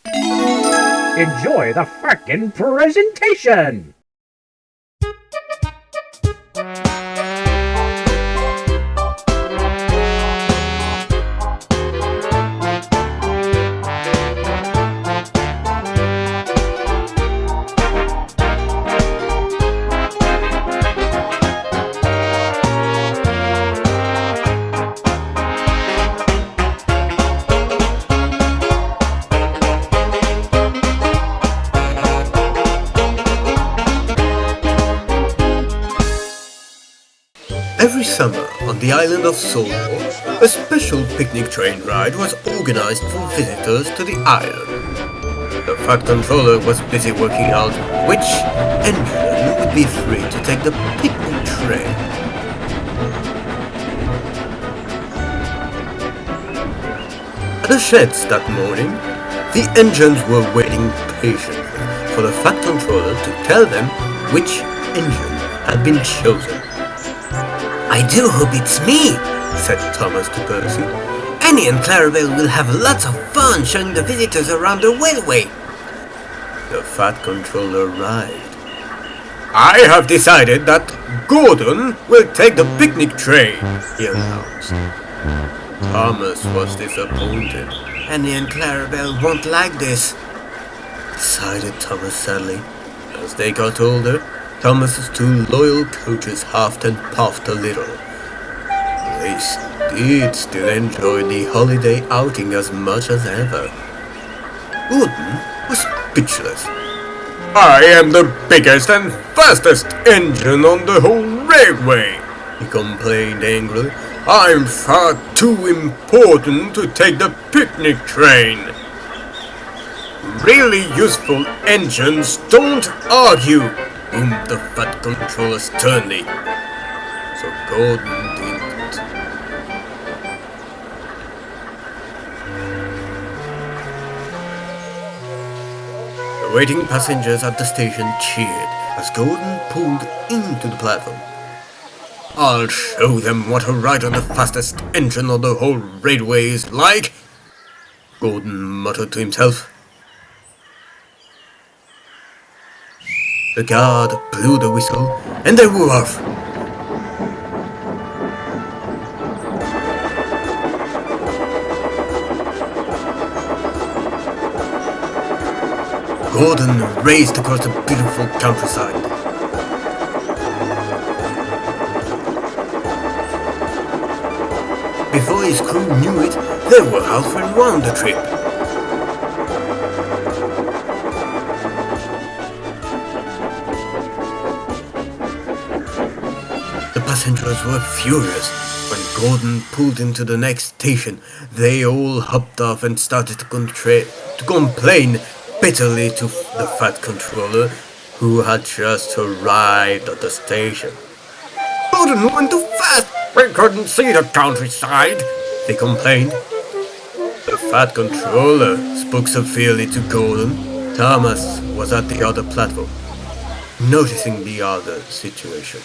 Enjoy the frickin' presentation! Every summer, on the island of Solor, a special picnic train ride was organized for visitors to the island. The Fat Controller was busy working out which engine would be free to take the picnic train. At the sheds that morning, the engines were waiting patiently for the Fat Controller to tell them which engine had been chosen. "I do hope it's me," said Thomas to Percy. "Annie and Clarabel will have lots of fun showing the visitors around the railway." The Fat Controller arrived. "I have decided that Gordon will take the picnic train," he announced. Thomas was disappointed. "Annie and Clarabel won't like this," decided Thomas sadly. As they got older, Thomas's two loyal coaches huffed and puffed a little. They did still enjoy the holiday outing as much as ever. Gordon was speechless. "I am the biggest and fastest engine on the whole railway," he complained angrily. "I'm far too important to take the picnic train." "Really useful engines don't argue," boomed the Fat Controller sternly. So Gordon didn't. The waiting passengers at the station cheered as Gordon pulled into the platform. "I'll show them what a ride on the fastest engine on the whole railway is like," Gordon muttered to himself. The guard blew the whistle, and they were off. Gordon raced across the beautiful countryside. Before his crew knew it, they were halfway around the trip. Passengers were furious. When Gordon pulled into the next station, they all hopped off and started to complain bitterly to the Fat Controller, who had just arrived at the station. "Gordon went too fast! We couldn't see the countryside!" they complained. The Fat Controller spoke severely to Gordon. Thomas was at the other platform, noticing the other situation.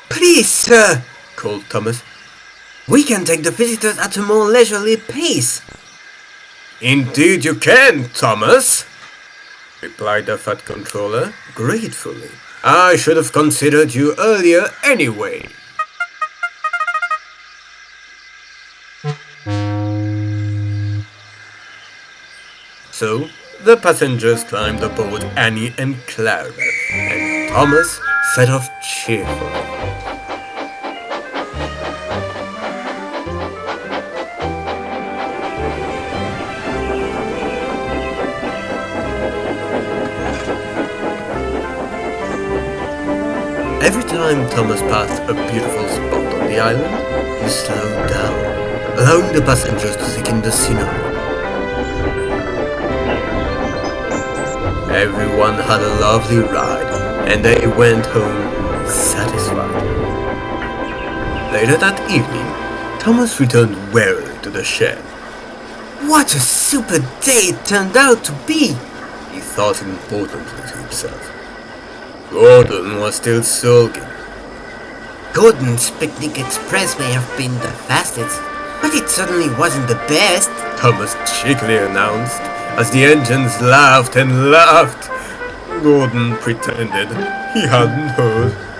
"Please, sir," called Thomas. "we can take the visitors at a more leisurely pace." "Indeed you can, Thomas," replied the Fat Controller gratefully. "I should have considered you earlier anyway." So, the passengers climbed aboard Annie and Clarabel, and Thomas set off cheerfully. Every time Thomas passed a beautiful spot on the island, he slowed down, allowing the passengers to take in the scenery. Everyone had a lovely ride, and they went home satisfied. Later that evening, Thomas returned wearily to the shed. "What a super day it turned out to be," he thought importantly to himself. Gordon was still sulking. "Gordon's Picnic Express may have been the fastest, but it certainly wasn't the best," Thomas cheekily announced as the engines laughed and laughed. Gordon pretended he hadn't heard.